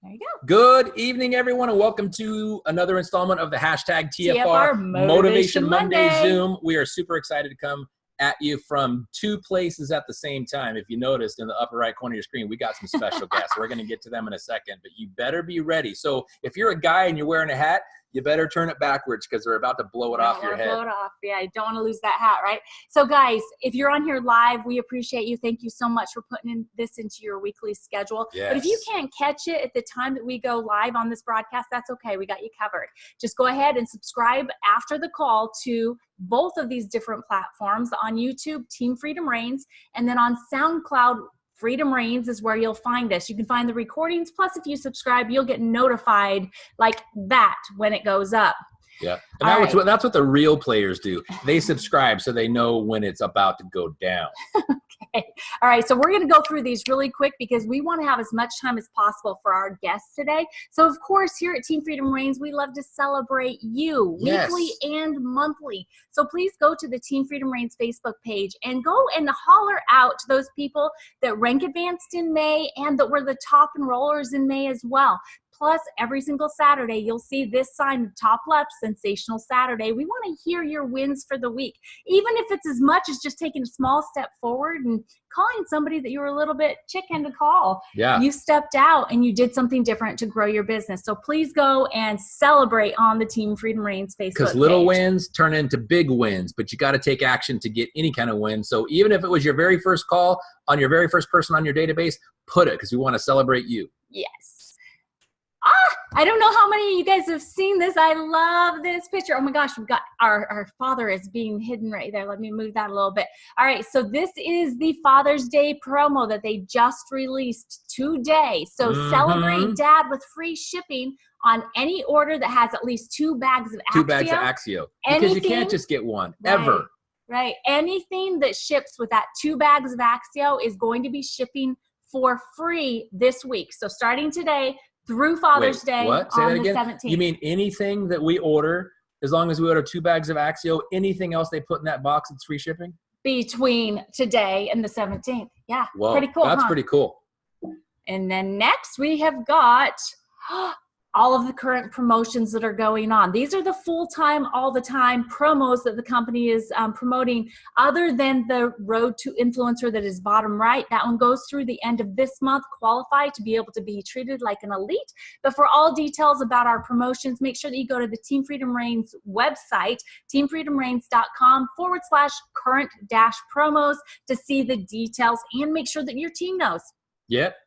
There you go. Good evening, everyone, and welcome to another installment of the hashtag TFR Motivation Monday Zoom. We are super excited to come at you from two places at the same time. If you noticed in the upper right corner of your screen, we got some special guests. We're going to get to them in a second, but you better be ready. So if you're a guy and you're wearing a hat, you better turn it backwards because they're about to blow it off your head. Blow it off. Yeah, I don't want to lose that hat, right? So guys, if you're on here live, we appreciate you. Thank you so much for putting this into your weekly schedule. Yes. But if you can't catch it at the time that we go live on this broadcast, that's okay. We got you covered. Just go ahead and subscribe after the call to both of these different platforms. On YouTube, Team Freedom Reigns, and then on SoundCloud, Freedom Reigns is where you'll find us. You can find the recordings. Plus, if you subscribe, you'll get notified like that when it goes up. Yeah, and that's what the real players do. They subscribe so they know when it's about to go down. Okay. All right, so we're going to go through these really quick because we want to have as much time as possible for our guests today. So, of course, here at Team Freedom Reigns, we love to celebrate you weekly and monthly. So please go to the Team Freedom Reigns Facebook page and go and holler out to those people that rank advanced in May and that were the top enrollers in May as well. Plus, every single Saturday, you'll see this sign, top left, Sensational Saturday. We want to hear your wins for the week, even if it's as much as just taking a small step forward and calling somebody that you were a little bit chicken to call. Yeah. You stepped out and you did something different to grow your business. So please go and celebrate on the Team Freedom Reigns Facebook page. Because little wins turn into big wins, but you got to take action to get any kind of win. So even if it was your very first call on your very first person on your database, put it because we want to celebrate you. Yes. I don't know how many of you guys have seen this. I love this picture. Oh my gosh, we've got our father is being hidden right there. Let me move that a little bit. All right, so this is the Father's Day promo that they just released today. So celebrate dad with free shipping on any order that has at least 2 bags of Axio. 2 bags of Axio. Because you can't just get one, ever. Right. Anything that ships with that 2 bags of Axio is going to be shipping for free this week. So starting today, through Father's Day on the 17th. You mean anything that we order, as long as we order 2 bags of Axio, anything else they put in that box, it's free shipping? Between today and the 17th. Yeah, whoa, pretty cool, That's pretty cool. And then next we have got all of the current promotions that are going on. These are the full-time, all-the-time promos that the company is promoting, other than the Road to Influencer that is bottom right. That one goes through the end of this month, qualify to be able to be treated like an elite. But for all details about our promotions, make sure that you go to the Team Freedom Reigns website, teamfreedomreigns.com/current-promos to see the details and make sure that your team knows. Yep.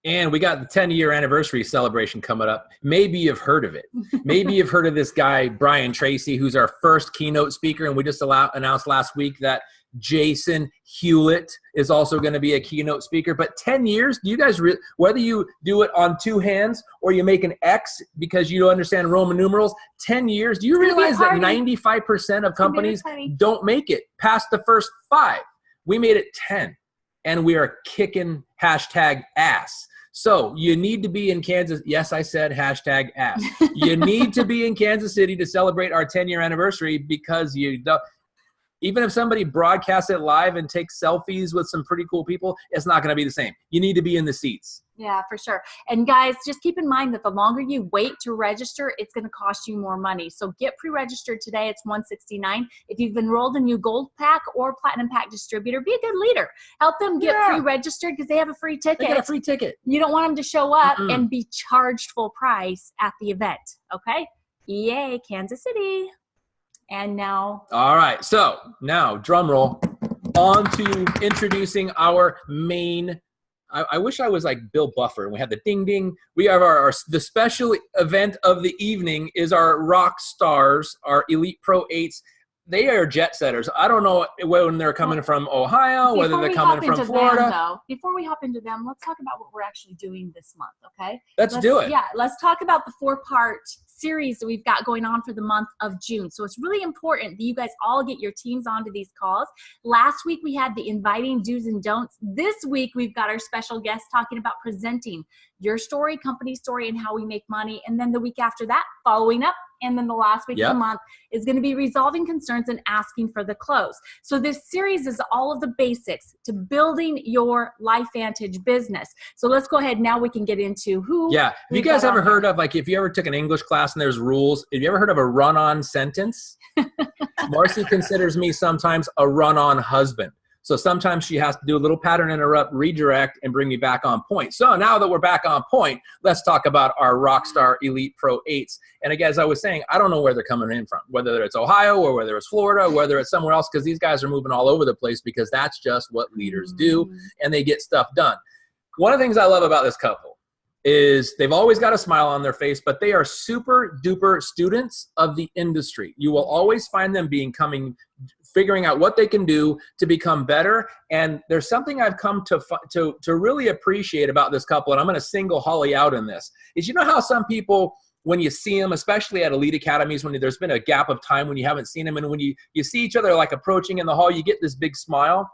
And we got the 10-year anniversary celebration coming up. Maybe you've heard of it. Maybe you've heard of this guy, Brian Tracy, who's our first keynote speaker. And we just announced last week that Jason Hewlett is also going to be a keynote speaker. But 10 years, do you guys, whether you do it on 2 hands or you make an X because you don't understand Roman numerals, 10 years, do you realize that 95% of companies don't make it past the first 5? We made it 10. And we are kicking #ass. So you need to be in Kansas. Yes, I said #ass. You need to be in Kansas City to celebrate our 10-year anniversary because even if somebody broadcasts it live and takes selfies with some pretty cool people, it's not going to be the same. You need to be in the seats. Yeah, for sure. And guys, just keep in mind that the longer you wait to register, it's going to cost you more money. So get pre-registered today. It's $169. If you've enrolled in new Gold Pack or Platinum Pack distributor, be a good leader. Help them get pre-registered because they have a free ticket. They get a free ticket. You don't want them to show up and be charged full price at the event. Okay? Yay, Kansas City. And now. All right. So now, drum roll, on to introducing our main. I wish I was like Bill Buffer and we had the ding ding. We have the special event of the evening is our rock stars, our Elite Pro 8s. They are jet setters. I don't know when they're coming from Ohio, whether they're coming from Florida. Before we hop into them, let's talk about what we're actually doing this month, okay? Let's do it. Yeah, let's talk about the 4-part series that we've got going on for the month of June. So it's really important that you guys all get your teams onto these calls. Last week, we had the inviting do's and don'ts. This week, we've got our special guest talking about presenting your story, company story, and how we make money. And then the week after that, following up, and then the last week of the month is going to be resolving concerns and asking for the close. So this series is all of the basics to building your LifeVantage business. So let's go ahead. Now we can get into who. Yeah. Have you guys ever heard of, like, if you ever took an English class and there's rules, have you ever heard of a run-on sentence? Marcy considers me sometimes a run-on husband. So sometimes she has to do a little pattern interrupt, redirect, and bring me back on point. So now that we're back on point, let's talk about our Rockstar Elite Pro 8s. And again, as I was saying, I don't know where they're coming in from, whether it's Ohio or whether it's Florida, whether it's somewhere else, because these guys are moving all over the place because that's just what leaders do, and they get stuff done. One of the things I love about this couple is they've always got a smile on their face, but they are super duper students of the industry. You will always find them figuring out what they can do to become better. And there's something I've come to really appreciate about this couple, and I'm going to single Holly out in this, is, you know how some people, when you see them, especially at elite academies, when there's been a gap of time when you haven't seen them, and when you see each other like approaching in the hall, you get this big smile.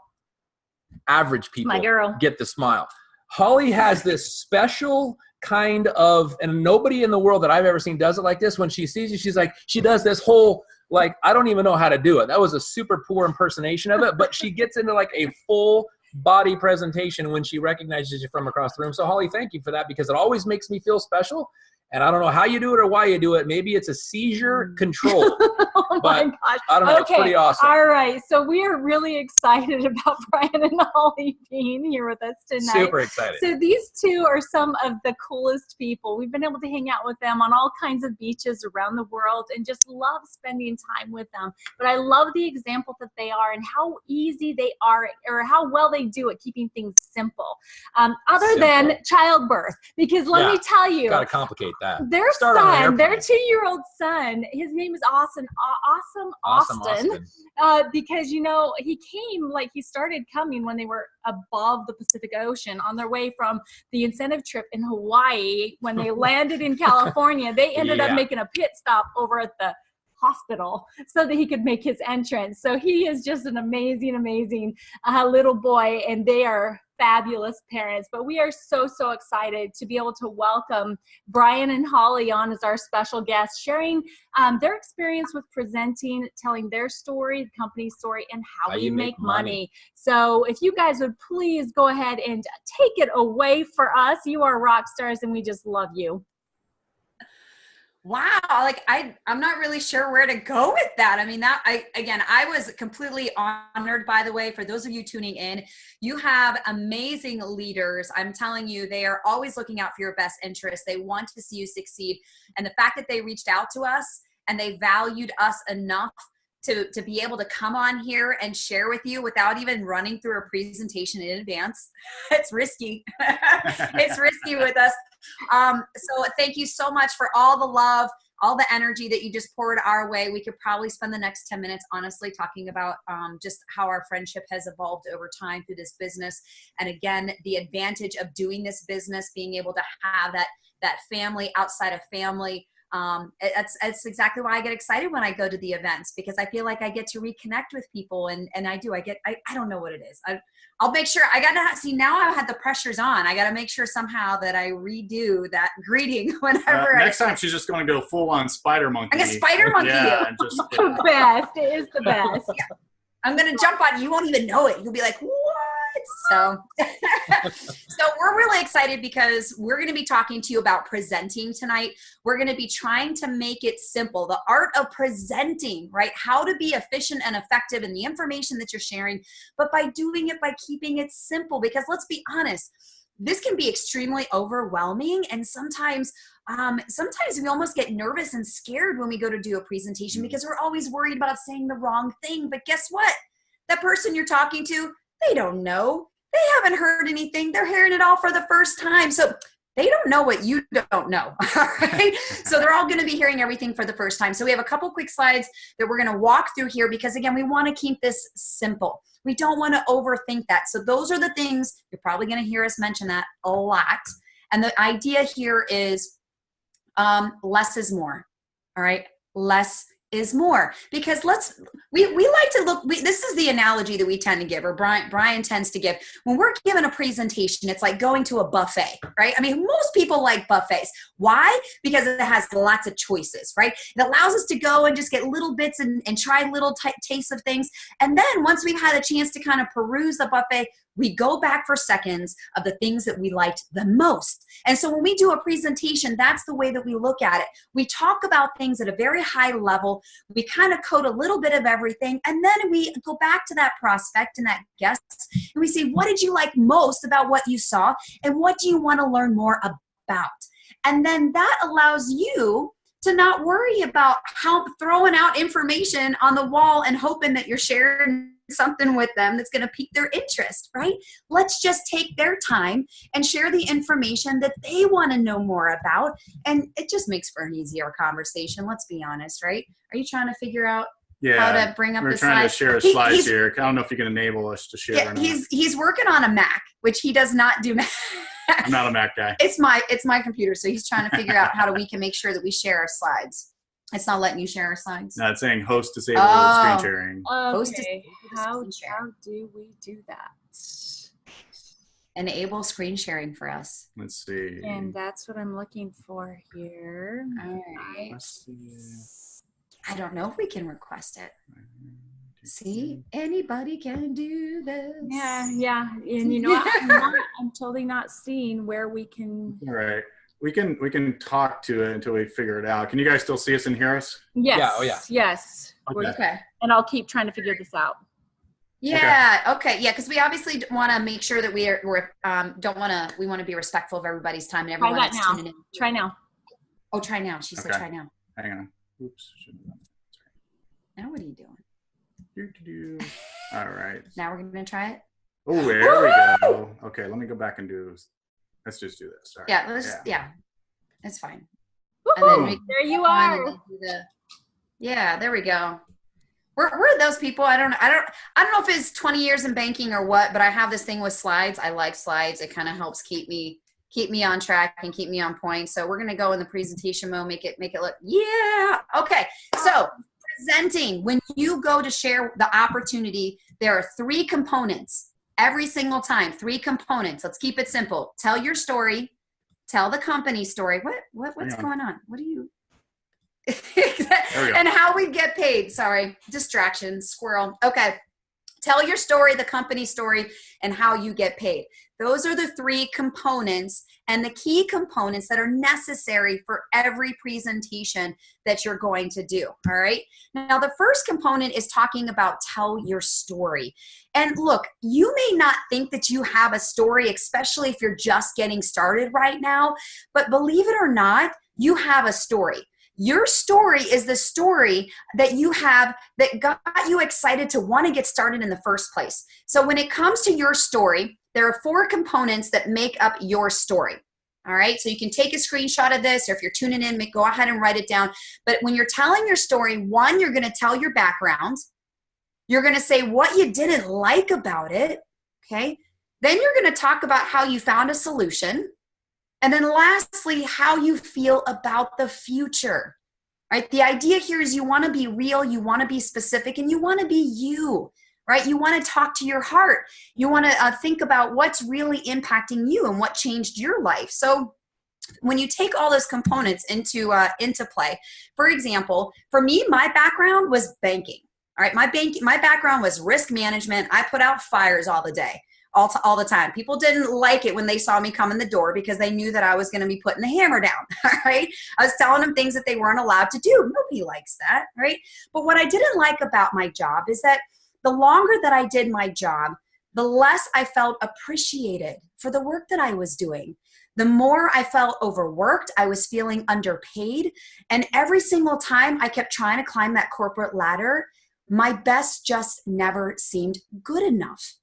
Average people get the smile. Holly has this special kind of, and nobody in the world that I've ever seen does it like this. When she sees you, she's like, she does this whole, like, I don't even know how to do it. That was a super poor impersonation of it, but she gets into like a full body presentation when she recognizes you from across the room. So Holly, thank you for that, because it always makes me feel special. And I don't know how you do it or why you do it. Maybe it's a seizure control. Oh my gosh. I don't know. Okay. It's pretty awesome. All right. So we are really excited about Brian and Holly being here with us tonight. Super excited. So these two are some of the coolest people. We've been able to hang out with them on all kinds of beaches around the world and just love spending time with them. But I love the example that they are and how easy they are, or how well they do at keeping things simple. Other than childbirth. Because let me tell you. Got to complicate that. Their son, their 2-year-old son, his name is Awesome Austin. Because, you know, he started coming when they were above the Pacific Ocean on their way from the incentive trip in Hawaii. When they landed in California, they ended up making a pit stop over at the hospital so that he could make his entrance. So he is just an amazing, amazing little boy, and they are fabulous parents. But we are so excited to be able to welcome Brian and Holly on as our special guests, sharing their experience with presenting, telling their story, the company's story, and how we make money. So if you guys would please go ahead and take it away for us. You are rock stars, and we just love you. Wow. Like I'm not really sure where to go with that. I mean, I was completely honored, by the way, for those of you tuning in. You have amazing leaders. I'm telling you, they are always looking out for your best interest. They want to see you succeed. And the fact that they reached out to us and they valued us enough to be able to come on here and share with you without even running through a presentation in advance. It's risky. It's risky with us. So thank you so much for all the love, all the energy that you just poured our way. We could probably spend the next 10 minutes, honestly, talking about just how our friendship has evolved over time through this business. And again, the advantage of doing this business, being able to have that family outside of family. It's exactly why I get excited when I go to the events, because I feel like I get to reconnect with people, and I don't know what it is. I'll make sure now I had the pressures on. I got to make sure somehow that I redo that greeting whenever next time she's just going to go full on spider monkey. I'm going to spider monkey you. The best. It is the best. Yeah. I'm going to jump on you. You won't even know it. You'll be like, what? So we're really excited because we're going to be talking to you about presenting tonight. We're going to be trying to make it simple, the art of presenting, right? How to be efficient and effective in the information that you're sharing, but by doing it, by keeping it simple, because let's be honest, this can be extremely overwhelming. And sometimes we almost get nervous and scared when we go to do a presentation because we're always worried about saying the wrong thing. But guess what? That person you're talking to, they don't know. They haven't heard anything. They're hearing it all for the first time. So they don't know what you don't know. All right. So they're all going to be hearing everything for the first time. So we have a couple quick slides that we're going to walk through here because, again, we want to keep this simple. We don't want to overthink that. So those are the things you're probably going to hear us mention that a lot. And the idea here is less is more. All right. Less is more. Because we like to look, this is the analogy that we tend to give, or Brian tends to give. When we're given a presentation, it's like going to a buffet, right? I mean, most people like buffets. Why? Because it has lots of choices, right? It allows us to go and just get little bits and try little tastes of things. And then once we've had a chance to kind of peruse the buffet, we go back for seconds of the things that we liked the most. And so when we do a presentation, that's the way that we look at it. We talk about things at a very high level. We kind of code a little bit of everything. And then we go back to that prospect and that guest, and we say, what did you like most about what you saw? And what do you want to learn more about? And then that allows you to not worry about how throwing out information on the wall and hoping that you're sharing something with them that's going to pique their interest, right? Let's just take their time and share the information that they want to know more about. And it just makes for an easier conversation. Let's be honest, right? Are you trying to figure out how to bring up the slides? We're trying to share a slides here. I don't know if you can enable us to share or not. He's working on a Mac, which he does not do Mac. I'm not a Mac guy. It's my computer. So he's trying to figure out how we can make sure that we share our slides. It's not letting you share our slides. No, it's saying host disabled screen sharing. Okay. How do we do that? Enable screen sharing for us. Let's see. And that's what I'm looking for here. All right. I don't know if we can request it. See, anybody can do this. Yeah. And you know what? I'm totally not seeing where we can. All right. We can talk to it until we figure it out. Can you guys still see us and hear us? Yes. Yeah, oh, yeah. Yes. Okay. And I'll keep trying to figure this out. Yeah. Okay. Yeah. Because we obviously want to make sure that we want to be respectful of everybody's time and everyone that's tuning in. Try now. Oh, try now. She said try now. Hang on. Oops. Now what are you doing? All right. Now we're going to try it. Oh, there we go. Okay. Let me go back and let's just do this. All right. Yeah. It's fine. And then there you are. Yeah, there we go. We're those people. I don't know if it's 20 years in banking or what, but I have this thing with slides. I like slides. It kind of helps keep me on track and keep me on point. So we're gonna go in the presentation mode, make it look okay. So presenting, when you go to share the opportunity, there are 3 components every single time. 3 components. Let's keep it simple. Tell your story. Tell the company story. What's going on? What do you? And how we get paid. Sorry, distraction, squirrel. Okay. Tell your story, the company story, and how you get paid. Those are the 3 components and the key components that are necessary for every presentation that you're going to do. All right. Now, the first component is talking about tell your story. And look, you may not think that you have a story, especially if you're just getting started right now, but believe it or not, you have a story. Your story is the story that you have that got you excited to want to get started in the first place. So when it comes to your story, there are 4 components that make up your story. All right. So you can take a screenshot of this, or if you're tuning in, go ahead and write it down. But when you're telling your story, 1, you're going to tell your background. You're going to say what you didn't like about it. Okay. Then you're going to talk about how you found a solution. And then lastly, how you feel about the future, right? The idea here is you want to be real, you want to be specific, and you want to be you, right? You want to talk to your heart. You want to think about what's really impacting you and what changed your life. So when you take all those components into play, for example, for me, my background was banking, all right? My background was risk management. I put out fires all the day. All the time. People didn't like it when they saw me come in the door because they knew that I was going to be putting the hammer down, all right? I was telling them things that they weren't allowed to do. Nobody likes that, right? But what I didn't like about my job is that the longer that I did my job, the less I felt appreciated for the work that I was doing. The more I felt overworked, I was feeling underpaid. And every single time I kept trying to climb that corporate ladder, my best just never seemed good enough.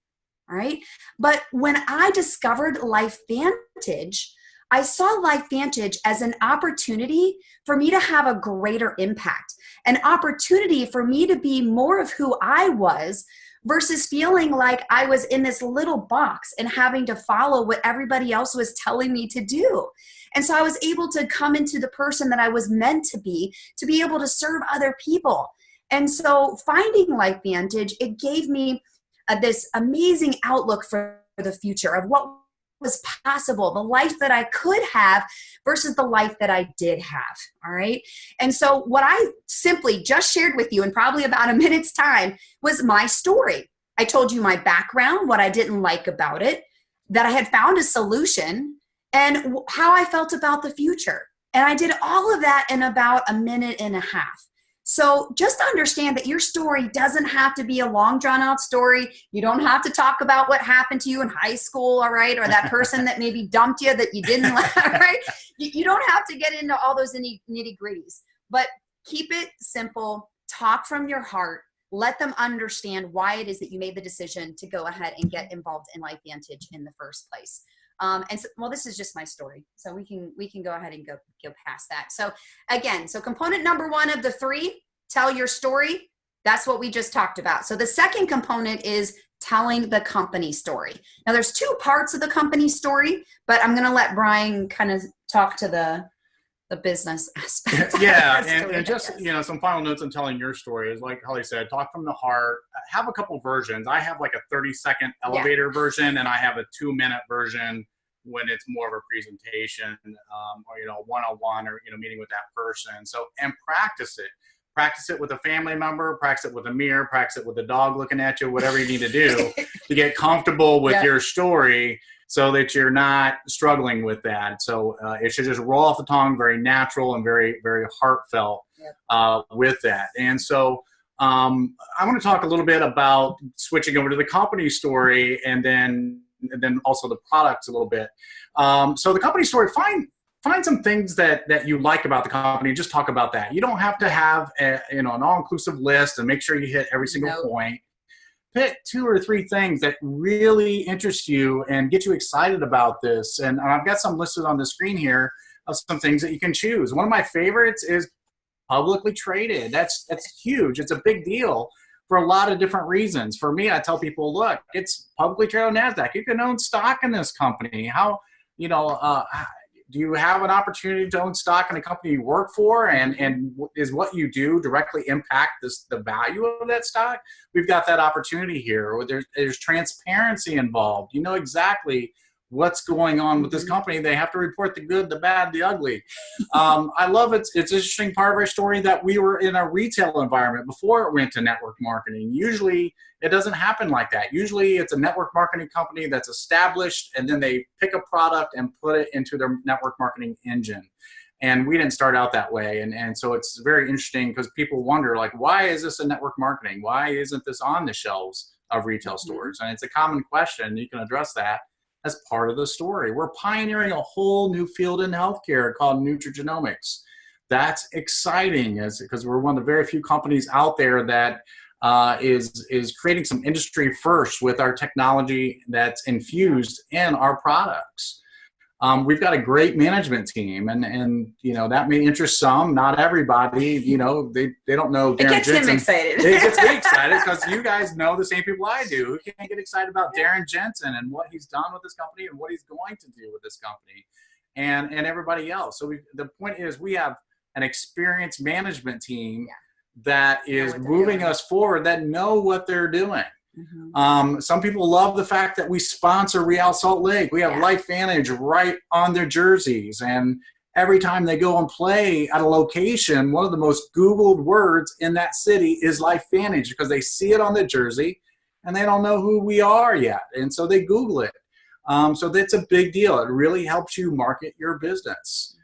All right. But when I discovered LifeVantage, I saw LifeVantage as an opportunity for me to have a greater impact, an opportunity for me to be more of who I was versus feeling like I was in this little box and having to follow what everybody else was telling me to do. And so I was able to come into the person that I was meant to be able to serve other people. And so finding LifeVantage, it gave me this amazing outlook for the future of what was possible, the life that I could have versus the life that I did have. All right. And so what I simply just shared with you in probably about a minute's time was my story. I told you my background, what I didn't like about it, that I had found a solution, and how I felt about the future. And I did all of that in about a minute and a half. So just understand that your story doesn't have to be a long drawn out story. You don't have to talk about what happened to you in high school, all right? Or that person that maybe dumped you that you didn't like, right? You don't have to get into all those nitty gritties, but keep it simple. Talk from your heart. Let them understand why it is that you made the decision to go ahead and get involved in LifeVantage in the first place. And so, well, this is just my story, so we can go ahead and go past that. So again, so component number 1 of the 3, tell your story. That's what we just talked about. So the second component is telling the company story. Now there's 2 parts of the company story, but I'm going to let Brian kind of talk to the business aspect. Yeah, and just, some final notes on telling your story is, like Holly said, talk from the heart. Have a couple versions. I have like a 30-second elevator version, and I have a 2-minute version when it's more of a presentation, or one-on-one, or meeting with that person. So, and practice it. Practice it with a family member. Practice it with a mirror. Practice it with a dog looking at you. Whatever you need to do to get comfortable with your story, so that you're not struggling with that. So it should just roll off the tongue, very natural and very, very heartfelt with that. And so I want to talk a little bit about switching over to the company story, and then also the products a little bit. So the company story, find some things that you like about the company. Just talk about that. You don't have to have an all-inclusive list and make sure you hit every single point. Pick 2 or 3 things that really interest you and get you excited about this. And I've got some listed on the screen here of some things that you can choose. One of my favorites is publicly traded. That's huge. It's a big deal for a lot of different reasons. For me, I tell people, look, it's publicly traded on NASDAQ. You can own stock in this company. How, do you have an opportunity to own stock in a company you work for? And is what you do directly impact the value of that stock? We've got that opportunity here. Or there's transparency involved. You know exactly what's going on with this company. They have to report the good, the bad, the ugly. I love it. It's an interesting part of our story that we were in a retail environment before it went to network marketing. Usually it doesn't happen like that. Usually it's a network marketing company that's established, and then they pick a product and put it into their network marketing engine. And we didn't start out that way. And so it's very interesting, because people wonder, like, why is this a network marketing? Why isn't this on the shelves of retail stores? And it's a common question. You can address that as part of the story. We're pioneering a whole new field in healthcare called nutrigenomics. That's exciting, because we're one of the very few companies out there that is creating some industry first with our technology that's infused in our products. We've got a great management team, and that may interest some, not everybody. They don't know Darren Jensen. It gets him excited. It gets me excited, because you guys know the same people I do. Who can't get excited about Darren Jensen and what he's done with this company and what he's going to do with this company, and everybody else. So the point is, we have an experienced management team that is moving us forward, that know what they're doing. Some people love the fact that we sponsor Real Salt Lake. We have LifeVantage right on their jerseys, and every time they go and play at a location, one of the most Googled words in that city is LifeVantage, because they see it on the jersey and they don't know who we are yet, and so they Google it. So that's a big deal. It really helps you market your business.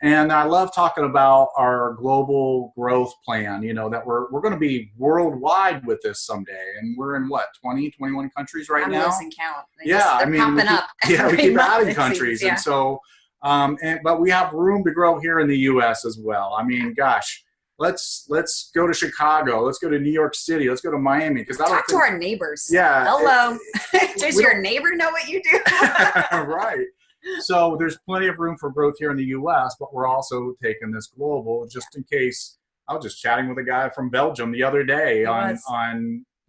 And I love talking about our global growth plan, that we're going to be worldwide with this someday. And we're in 20, 21 countries right now? I'm losing count. They're popping up. Yeah, we keep adding countries. And so, but we have room to grow here in the U.S. as well. I mean, gosh, let's go to Chicago. Let's go to New York City. Let's go to Miami. Talk to our neighbors. Yeah. Hello. Does your neighbor know what you do? Right. So there's plenty of room for growth here in the U.S., but we're also taking this global, just in case. I was just chatting with a guy from Belgium the other day on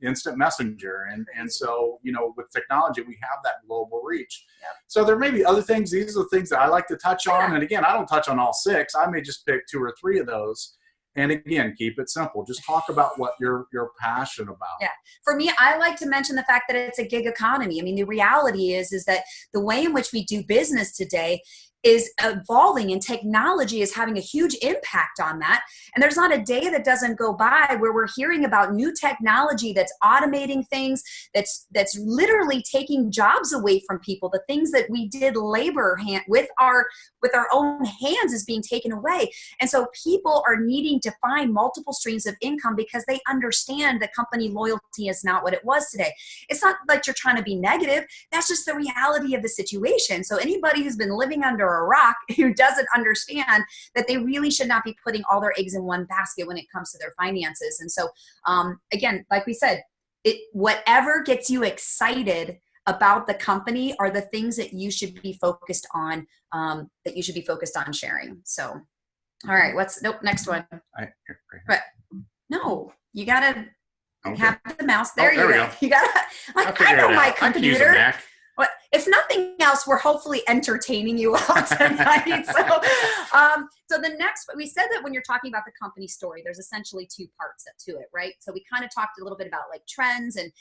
instant messenger. And so, with technology, we have that global reach. Yep. So there may be other things. These are the things that I like to touch on. And again, I don't touch on all 6. I may just pick 2 or 3 of those. And again, keep it simple. Just talk about what you're passionate about. Yeah. For me, I like to mention the fact that it's a gig economy. I mean, the reality is that the way in which we do business today is evolving, and technology is having a huge impact on that. And there's not a day that doesn't go by where we're hearing about new technology that's automating things, that's literally taking jobs away from people. The things that we did labor with our own hands is being taken away. And so people are needing to find multiple streams of income because they understand that company loyalty is not what it was today. It's not like you're trying to be negative. That's just the reality of the situation. So anybody who's been living under a rock who doesn't understand that they really should not be putting all their eggs in one basket when it comes to their finances. And so, again, like we said, whatever gets you excited about the company are the things that you should be focused on, sharing. So, all right, next one. But no, you gotta have the mouse. There you go. You gotta. I know my computer. But if nothing else, we're hopefully entertaining you all tonight. So the next, we said that when you're talking about the company story, there's essentially 2 parts to it, right? So we kind of talked a little bit about like trends and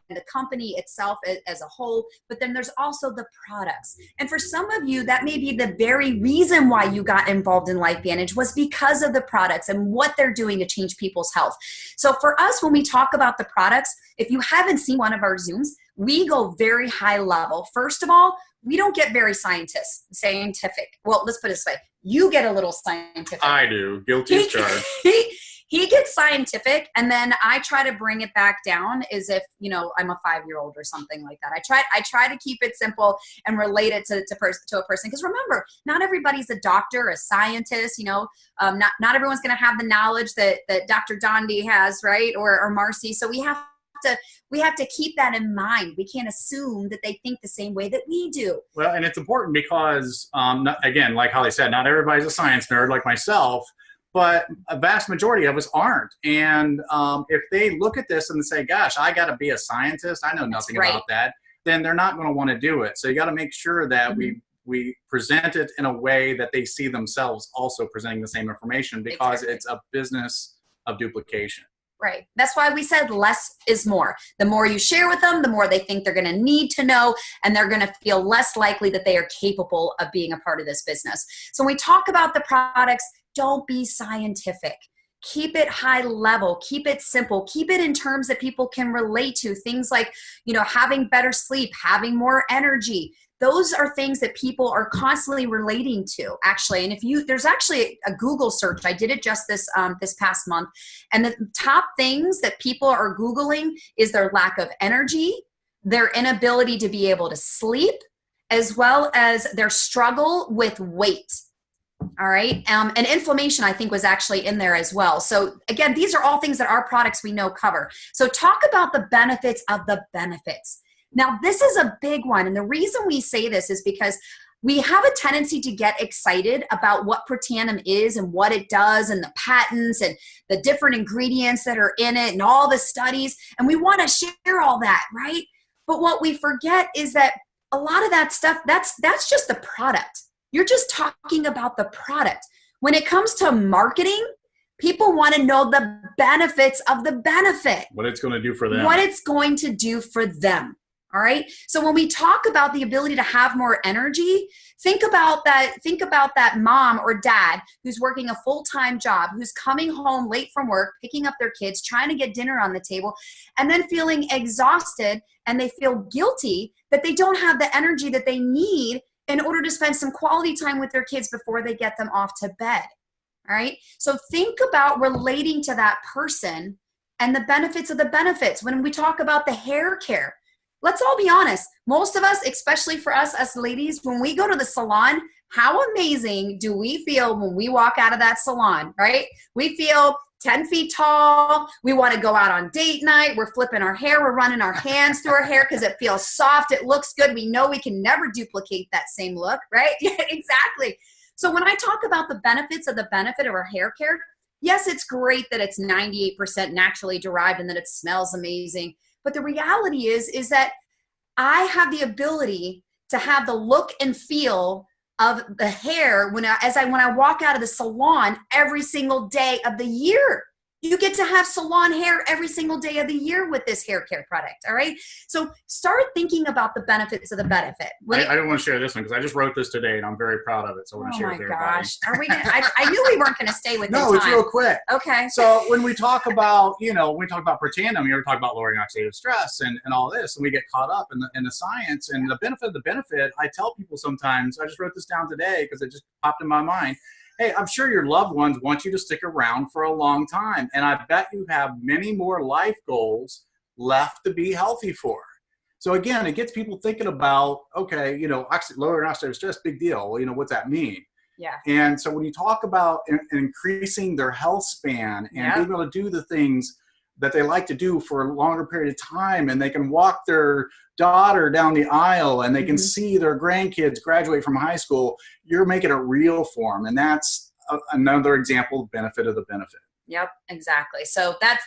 the company itself as a whole, but then there's also the products. And for some of you, that may be the very reason why you got involved in LifeVantage was because of the products and what they're doing to change people's health. So for us, when we talk about the products, if you haven't seen one of our Zooms, we go very high level. First of all, we don't get very scientific. Well, let's put it this way. You get a little scientific. I do. Guilty as charged. He gets scientific, and then I try to bring it back down as if, I'm a 5-year-old or something like that. I try to keep it simple and relate it to a person. Because remember, not everybody's a doctor, a scientist, not everyone's going to have the knowledge that Dr. Dondi has, right? Or Marcy. So we have to keep that in mind. We can't assume that they think the same way that we do. Well, and it's important because, again, like Holly said, not everybody's a science nerd like myself, but a vast majority of us aren't. And if they look at this and say, gosh, I got to be a scientist, I know nothing about that, then they're not going to want to do it. So you got to make sure that we present it in a way that they see themselves also presenting the same information, because it's a business of duplication. Right. That's why we said less is more. The more you share with them, the more they think they're going to need to know, and they're going to feel less likely that they are capable of being a part of this business. So when we talk about the products, don't be scientific. Keep it high level, keep it simple, keep it in terms that people can relate to. Things like, having better sleep, having more energy. Those are things that people are constantly relating to, actually. And there's actually a Google search. I did it just this past month. And the top things that people are Googling is their lack of energy, their inability to be able to sleep, as well as their struggle with weight. All right. And inflammation, I think, was actually in there as well. So again, these are all things that our products we know cover. So talk about the benefits of the benefits. Now, this is a big one. And the reason we say this is because we have a tendency to get excited about what Protandim is and what it does and the patents and the different ingredients that are in it and all the studies. And we want to share all that, right? But what we forget is that a lot of that stuff, that's just the product. You're just talking about the product. When it comes to marketing, people want to know the benefits of the benefit. What it's going to do for them. What it's going to do for them. All right. So when we talk about the ability to have more energy, think about that mom or dad who's working a full-time job, who's coming home late from work, picking up their kids, trying to get dinner on the table, and then feeling exhausted, and they feel guilty that they don't have the energy that they need in order to spend some quality time with their kids before they get them off to bed. All right. So think about relating to that person and the benefits of the benefits. When we talk about the hair care, let's all be honest. Most of us, especially for us as ladies, when we go to the salon, how amazing do we feel when we walk out of that salon, right? We feel 10 feet tall. We want to go out on date night. We're flipping our hair. We're running our hands through our hair because it feels soft. It looks good. We know we can never duplicate that same look, right? Yeah, exactly. So when I talk about the benefits of the benefit of our hair care, Yes, it's great that it's 98% naturally derived and that it smells amazing. But the reality is that I have the ability to have the look and feel of the hair when I walk out of the salon every single day of the year. You get to have salon hair every single day of the year with this hair care product. All right. So start thinking about the benefits of the benefit. I don't want to share this one because I just wrote this today and I'm very proud of it. So I want to share it with everybody. Oh my gosh. Are we gonna, I knew we weren't going to stay with No, it's real quick. Okay. So when we talk about, when we talk about Protandim, we talk about lowering oxidative stress and all this, and we get caught up in the science and the benefit. I tell people sometimes, I just wrote this down today because it just popped in my mind. Hey, I'm sure your loved ones want you to stick around for a long time. And I bet you have many more life goals left to be healthy for. So again, it gets people thinking about, okay, lowering oxidative stress, big deal. Well, what's that mean? Yeah. And so when you talk about increasing their health span and being able to do the things that they like to do for a longer period of time, and they can walk their daughter down the aisle and they can see their grandkids graduate from high school, you're making it real for them. And that's another example of benefit of the benefit. Yep, exactly. So that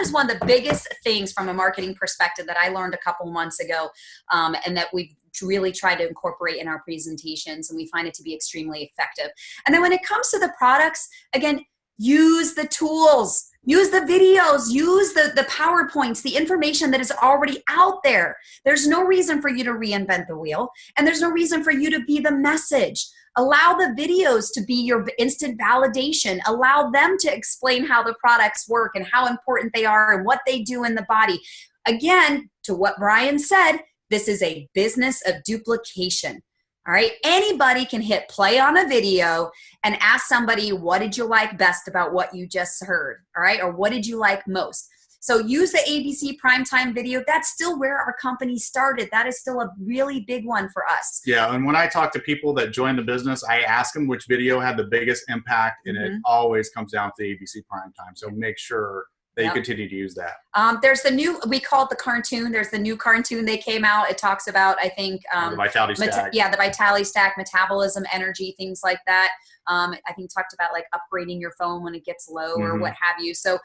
is one of the biggest things from a marketing perspective that I learned a couple months ago, and that we've really tried to incorporate in our presentations, and we find it to be extremely effective. And then when it comes to the products, again, use the tools. Use the videos, use the PowerPoints, the information that is already out there. There's no reason for you to reinvent the wheel, and there's no reason for you to be the message. Allow the videos to be your instant validation. Allow them to explain how the products work and how important they are and what they do in the body. Again, to what Brian said, this is a business of duplication. All right. Anybody can hit play on a video and ask somebody, what did you like best about what you just heard? All right. Or what did you like most? So use the ABC Primetime video. That's still where our company started. That is still a really big one for us. Yeah. And when I talk to people that join the business, I ask them which video had the biggest impact, and it always comes down to the ABC Primetime. So make sure that you continue to use that. There's the new, we call it the cartoon. There's the new cartoon they came out. It talks about, I think, the Vitality Stack. The Vitality Stack, metabolism, energy, things like that. I think talked about like upgrading your phone when it gets low or what have you. So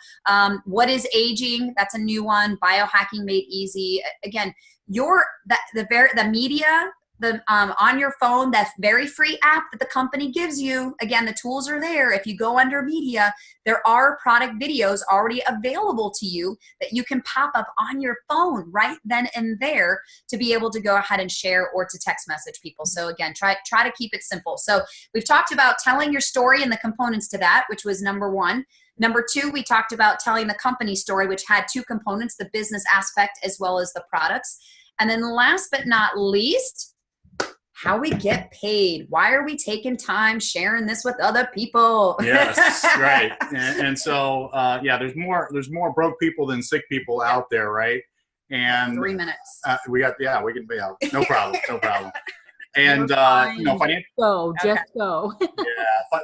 what is aging? That's a new one. Biohacking made easy. Again, the media, on your phone, that very free app that the company gives you. Again, the tools are there. If you go under media, there are product videos already available to you that you can pop up on your phone right then and there to be able to go ahead and share or to text message people. So again, try to keep it simple. So we've talked about telling your story and the components to that, which was number one. Number two, we talked about telling the company story, which had two components, the business aspect as well as the products. And then last but not least, how we get paid. Why are we taking time sharing this with other people? Yes, right. And so, there's more broke people than sick people out there, right? And 3 minutes. We can be out. No problem. No problem. And Go.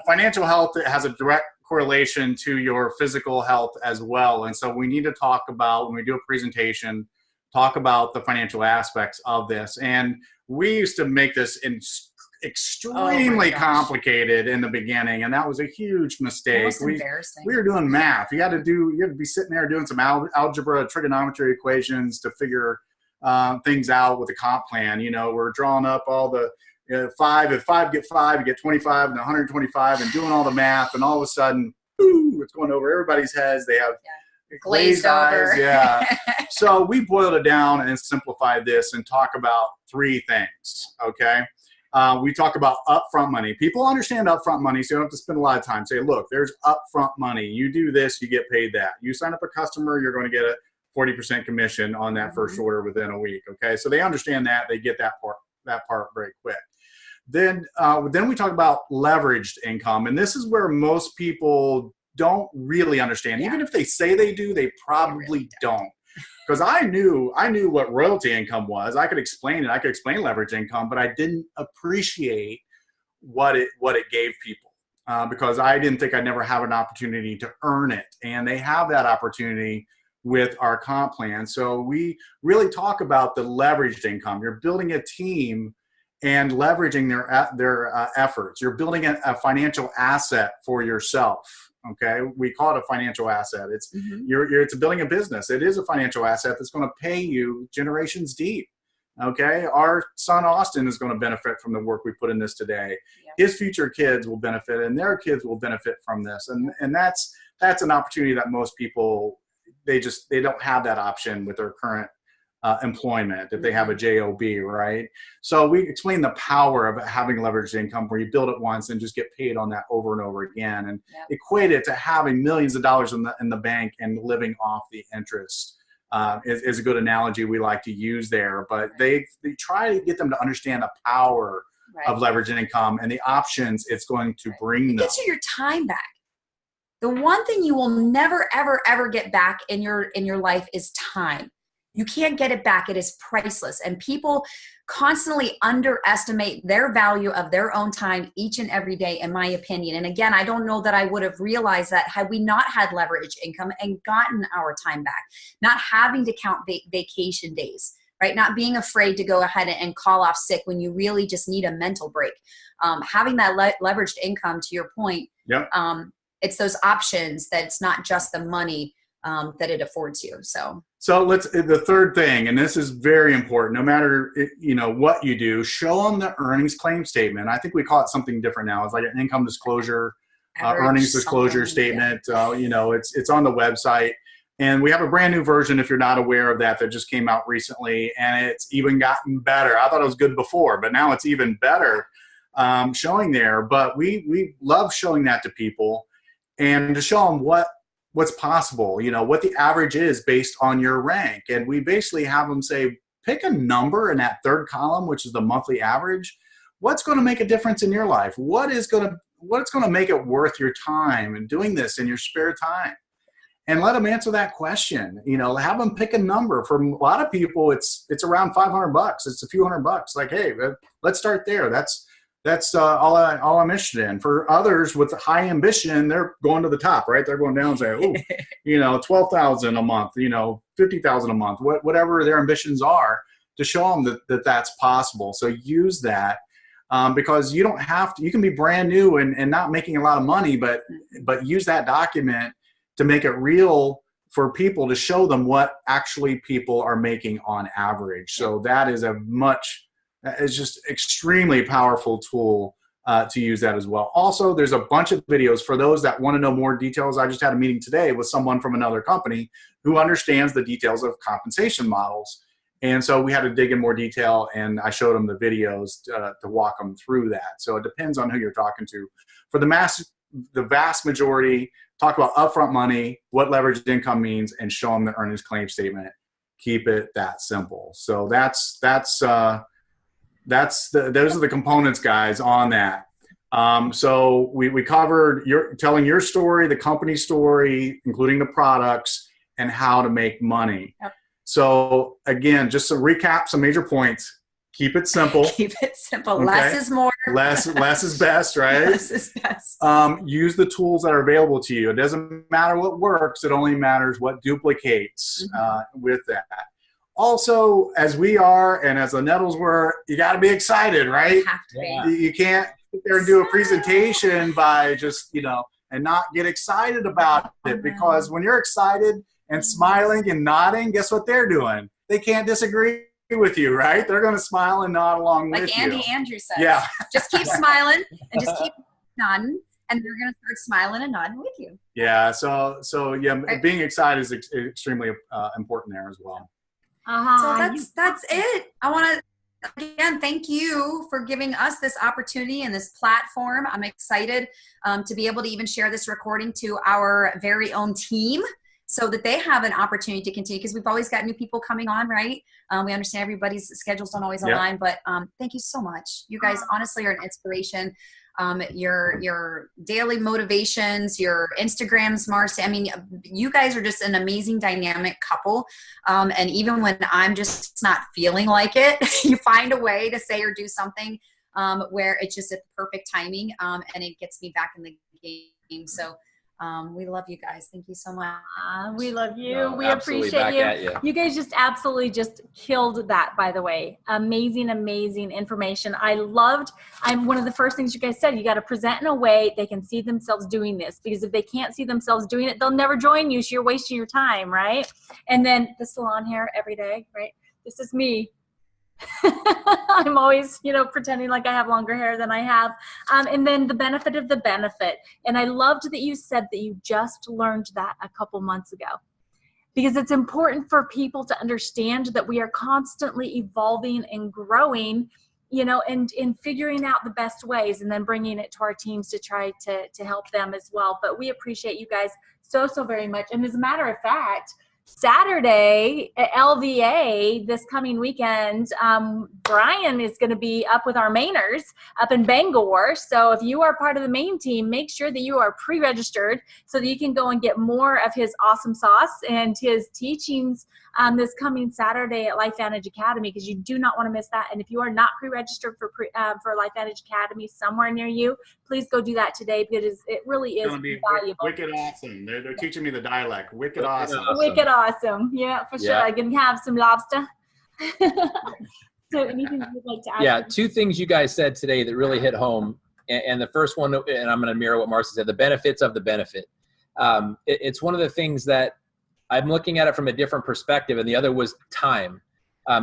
financial health has a direct correlation to your physical health as well. And so we need to talk about, when we do a presentation, talk about the financial aspects of this. And we used to make this extremely complicated in the beginning, and that was a huge mistake. We were doing math. You had to be sitting there doing some algebra, trigonometry equations to figure things out with a comp plan. We're drawing up all the if 5 get 5, you get 25 and 125, and doing all the math, and all of a sudden, it's going over everybody's heads. They have glazed eyes. Yeah. So we boiled it down and simplified this and talk about 3 things. Okay. We talk about upfront money. People understand upfront money, so you don't have to spend a lot of time. Say, look, there's upfront money. You do this, you get paid that. You sign up a customer, you're going to get a 40% commission on that first order within a week. Okay. So they understand that. They get that part very quick. Then we talk about leveraged income. And this is where most people don't really understand. Even if they say they do, they probably don't. Because I knew what royalty income was. I could explain it. I could explain leverage income, but I didn't appreciate what it gave people because I didn't think I'd never have an opportunity to earn it. And they have that opportunity with our comp plan. So we really talk about the leveraged income. You're building a team and leveraging their efforts. You're building a financial asset for yourself. Okay, we call it a financial asset. It's it's building a business. It is a financial asset that's going to pay you generations deep. Okay, our son Austin is going to benefit from the work we put in this today. His future kids will benefit, and their kids will benefit from this. And that's an opportunity that most people they don't have that option with their current employment if they have a job, right? So we explain the power of having leveraged income where you build it once and just get paid on that over and over again, and equate it to having millions of dollars in the bank and living off the interest. Is a good analogy we like to use there, but they try to get them to understand the power of leveraged income and the options it's going to bring them. It gets you your time back. The one thing you will never, ever, ever get back in your life is time. You can't get it back. It is priceless. And people constantly underestimate their value of their own time each and every day, in my opinion. And again, I don't know that I would have realized that had we not had leveraged income and gotten our time back, not having to count vacation days, right? Not being afraid to go ahead and call off sick when you really just need a mental break. Having that leveraged income, to your point, it's those options that it's not just the money that it affords you. So the third thing, and this is very important, no matter what you do, show them the earnings claim statement. I think we call it something different now. It's like an income disclosure, earnings disclosure statement. It's on the website, and we have a brand new version, if you're not aware of that just came out recently, and it's even gotten better. I thought it was good before, but now it's even better showing there. But we love showing that to people and to show them what's possible, what the average is based on your rank. And we basically have them say, pick a number in that third column, which is the monthly average. What's going to make a difference in your life? What's going to make it worth your time and doing this in your spare time? And let them answer that question. Have them pick a number. For a lot of people, it's around $500. It's a few $100. Like, hey, let's start there. That's all I'm interested in. For others with high ambition, they're going to the top, right? They're going down and saying, oh, 12,000 a month, 50,000 a month, whatever their ambitions are, to show them that that's possible. So use that because you don't have to. You can be brand new and not making a lot of money, but use that document to make it real for people, to show them what actually people are making on average. So that is it's just extremely powerful tool to use that as well. Also, there's a bunch of videos for those that want to know more details. I just had a meeting today with someone from another company who understands the details of compensation models. And so we had to dig in more detail, and I showed them the videos to walk them through that. So it depends on who you're talking to. For the vast majority, talk about upfront money, what leveraged income means, and show them the earnings claim statement. Keep it that simple. So those are the components, guys, on that. So we covered telling your story, the company story, including the products, and how to make money. Yep. So again, just to recap some major points. Keep it simple. Keep it simple. Okay. Less is more. Less is best, right? Less is best. Use the tools that are available to you. It doesn't matter what works. It only matters what duplicates with that. Also, as we are and as the Nettles were, you got to be excited, right? You have to be. You can't sit there and do a presentation by just, and not get excited about it, because when you're excited and smiling and nodding, guess what they're doing? They can't disagree with you, right? They're going to smile and nod along with you. Like Andy Andrews says. Yeah. Just keep smiling and just keep nodding, and they're going to start smiling and nodding with you. Yeah. So yeah, being excited is extremely important there as well. So that's it. I want to, again, thank you for giving us this opportunity and this platform. I'm excited to be able to even share this recording to our very own team, so that they have an opportunity to continue, because we've always got new people coming on, right? We understand everybody's schedules don't always align, but thank you so much. You guys honestly are an inspiration. Your daily motivations, your Instagrams, Marcy. I mean, you guys are just an amazing dynamic couple. And even when I'm just not feeling like it, you find a way to say or do something where it's just at the perfect timing, and it gets me back in the game. So We love you guys. Thank you so much. We love you. No, we absolutely appreciate back you. at you. You guys just absolutely just killed that, by the way. Amazing, amazing information. I'm one of the first things you guys said, you got to present in a way they can see themselves doing this, because if they can't see themselves doing it, they'll never join you. So you're wasting your time, right? And then the salon hair every day, right? This is me. I'm always, pretending like I have longer hair than I have. And then the benefit of the benefit. And I loved that you said that you just learned that a couple months ago, because it's important for people to understand that we are constantly evolving and growing, and in figuring out the best ways, and then bringing it to our teams to try to help them as well. But we appreciate you guys so very much. And as a matter of fact, Saturday at LVA this coming weekend, Brian is going to be up with our Mainers up in Bangor. So if you are part of the main team, make sure that you are pre-registered so that you can go and get more of his awesome sauce and his teachings this coming Saturday at LifeVantage Academy, because you do not want to miss that. And if you are not pre-registered for LifeVantage Academy somewhere near you, please go do that today, because it really is valuable. Wicked awesome. They're teaching me the dialect. Wicked awesome. Wicked awesome. Yeah, for sure. I can have some lobster. So anything you'd like to add? Yeah, two things you guys said today that really hit home. And the first one, and I'm going to mirror what Marcy said, the benefits of the benefit. It's one of the things that I'm looking at it from a different perspective, and the other was time.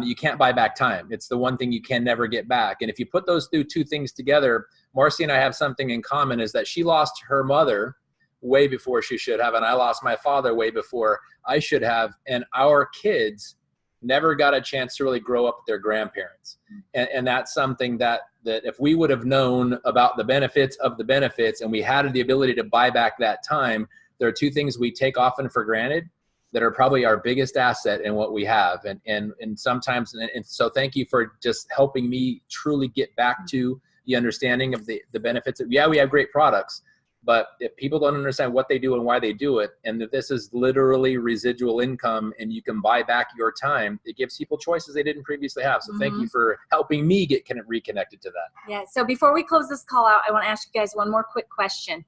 You can't buy back time. It's the one thing you can never get back. And if you put those two things together, Marcy and I have something in common, is that she lost her mother way before she should have, and I lost my father way before I should have, and our kids never got a chance to really grow up with their grandparents. And that's something that if we would have known about the benefits of the benefits, and we had the ability to buy back that time, there are two things we take often for granted that are probably our biggest asset in what we have. And sometimes, and so thank you for just helping me truly get back to the understanding of the benefits. Yeah, we have great products, but if people don't understand what they do and why they do it, and that this is literally residual income and you can buy back your time, it gives people choices they didn't previously have. So thank you for helping me get reconnected to that. Yeah, so before we close this call out, I want to ask you guys one more quick question.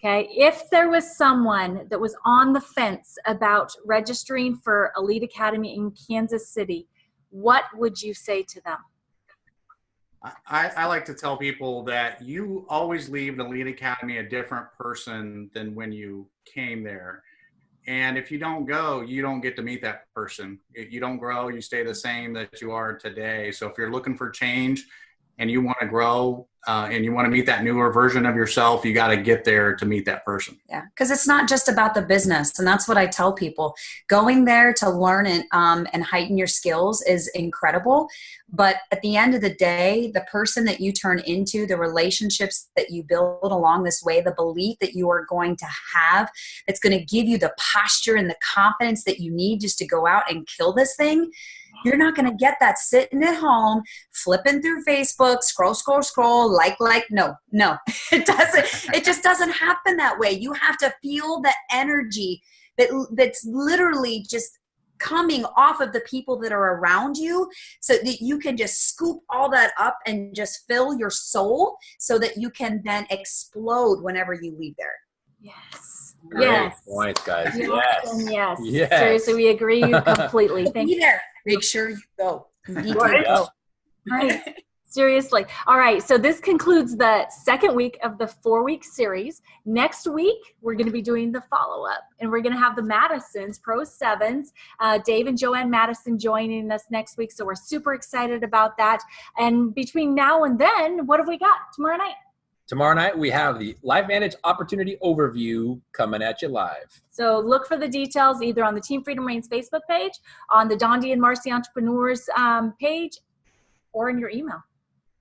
Okay, if there was someone that was on the fence about registering for Elite Academy in Kansas City, what would you say to them? I like to tell people that you always leave the Elite Academy a different person than when you came there. And if you don't go, you don't get to meet that person. If you don't grow, you stay the same that you are today. So if you're looking for change and you want to grow and you want to meet that newer version of yourself, you got to get there to meet that person. Yeah, because it's not just about the business. And that's what I tell people. Going there to learn and heighten your skills is incredible. But at the end of the day, the person that you turn into, the relationships that you build along this way, the belief that you are going to have, that's going to give you the posture and the confidence that you need just to go out and kill this thing, you're not going to get that sitting at home, flipping through Facebook, scroll, like, no, it doesn't. It just doesn't happen that way. You have to feel the energy that's literally just coming off of the people that are around you, so that you can just scoop all that up and just fill your soul so that you can then explode whenever you leave there. Yes. Great points, guys. Yes. Seriously, we agree completely. Thank you. There. Make sure you go. Right. Seriously. All right. So this concludes the second week of the 4-week series. Next week, we're going to be doing the follow-up, and we're going to have the Madisons, Pro 7s, Dave and Joanne Madison joining us next week. So we're super excited about that. And between now and then, what have we got tomorrow night? Tomorrow night, we have the LifeVantage Opportunity Overview coming at you live. So look for the details either on the Team Freedom Reigns Facebook page, on the Dondi and Marcy Entrepreneurs page, or in your email.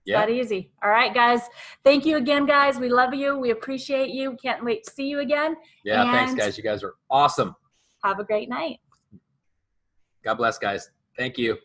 Yeah. That easy. All right, guys. Thank you again, guys. We love you. We appreciate you. Can't wait to see you again. Yeah, and thanks, guys. You guys are awesome. Have a great night. God bless, guys. Thank you.